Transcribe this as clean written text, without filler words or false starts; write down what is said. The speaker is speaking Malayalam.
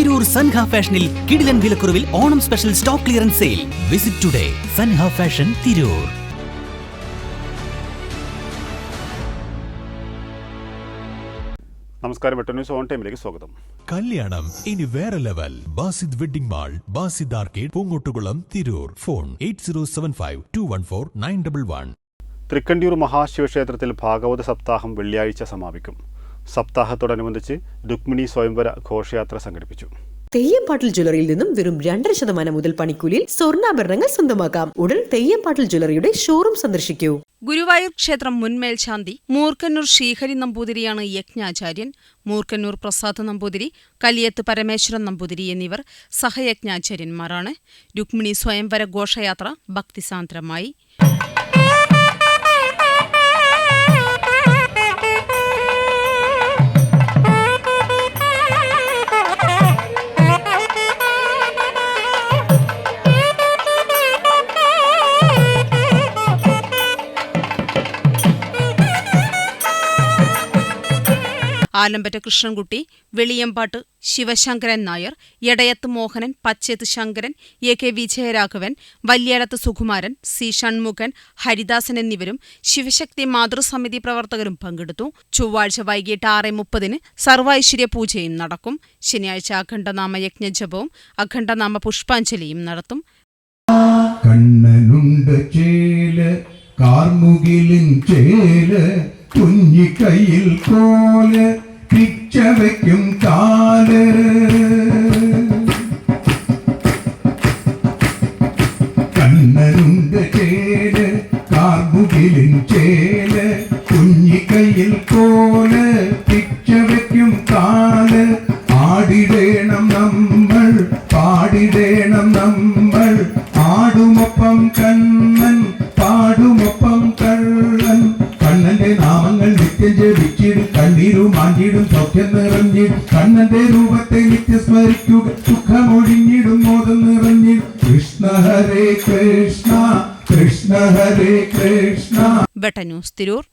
തിരൂർ സൻഹ ഫാഷനിൽ കിടിലൻ വിലക്കുറവിൽ Onam special stock clearance sale. Visit today Sanha fashion Tirur. നമസ്കാരം, വെട്ട ന്യൂസ് ഓൺ ടൈമിലേക്ക് സ്വാഗതം. കല്യാണം ഇനി വേറെ level. Basid wedding mall, Basid arcade, Poonkottukulam, Tirur. Phone 8075214911. Thrikkandiyur മഹാശിവക്ഷേത്രത്തിൽ ഭാഗവത സപ്താഹം വെള്ളിയാഴ്ച സമാപിക്കും. സപ്താഹത്തോടനുബന്ധിച്ച് രുക്മിണി സ്വയംവര ഘോഷയാത്ര സംഘടിപ്പിച്ചു. തെയ്യംപാട്ടിൽ ജ്വല്ലറിയിൽ നിന്നും വെറും 2% മുതൽ പണിക്കൂലിയിൽ സ്വർണ്ണാഭരണങ്ങൾ സ്വന്തമാക്കാം. ഉടൻ തെയ്യംപാട്ടിൽ ജ്വല്ലറിയുടെ ഷോറൂം സന്ദർശിക്കൂ. ഗുരുവായൂർ ക്ഷേത്രം മുൻ മേൽശാന്തി മൂർക്കന്നൂർ ശ്രീഹരി നമ്പൂതിരിയാണ് യജ്ഞാചാര്യൻ. മൂർക്കന്നൂർ പ്രസാദ് നമ്പൂതിരി, കലിയത്ത് പരമേശ്വരൻ നമ്പൂതിരി എന്നിവർ സഹയജ്ഞാചാര്യന്മാരാണ്. രുക്മിണി സ്വയംവര ഘോഷയാത്ര ഭക്തിസാന്ദ്രമായി. Alampatta Krishnankutty, Veliyampattu Sivasankaran Nair, Edayath Mohanan, Pachheth Sankaran, A K Vijayaraghavan, Valyalath Sukumaran, C Shanmukhan, Haridasan എന്നിവരും ശിവശക്തി മാതൃസമിതി പ്രവർത്തകരും പങ്കെടുത്തു. ചൊവ്വാഴ്ച വൈകിട്ട് 6:30 സർവൈശ്വര്യ പൂജയും നടക്കും. ശനിയാഴ്ച അഖണ്ഡനാമ യജ്ഞജപവും അഖണ്ഡനാമ പുഷ്പാഞ്ജലിയും നടത്തും. കണ്ണനുണ്ട് ചേല്, കാർമുകിലിൻ ചേല്, കുഞ്ഞിക്കൈയിൽ കോല്, പിച്ച വയ്ക്കും കാല്. കണ്ണനുണ്ട് ചേല്, കാർമുകിലിൻ ചേല്, കുഞ്ഞിക്കൈയിൽ കോല്, പിച്ച വയ്ക്കും കാല്. ആടിടേണം നമ്മൾ, പാടിടേണം നമ്മൾ, ആടുമൊപ്പം കണ്ണൻ, പാടുമൊപ്പം കള്ളൻ. കണ്ണന്റെ നാമങ്ങൾ നിത്യം ജപിച്ചിടും, കണ്ണീരും ആണ്ടിടും സൗഖ്യം നിറഞ്ഞിടും. കണ്ണന്റെ രൂപത്തെ നിത്യം സ്മരിക്കുക, സുഖമൊഴിഞ്ഞിടും മോദം നിറഞ്ഞിടും. കൃഷ്ണ ഹരേ കൃഷ്ണ, കൃഷ്ണ ഹരേ കൃഷ്ണ. വെട്ട ന്യൂസ് തിരൂർ.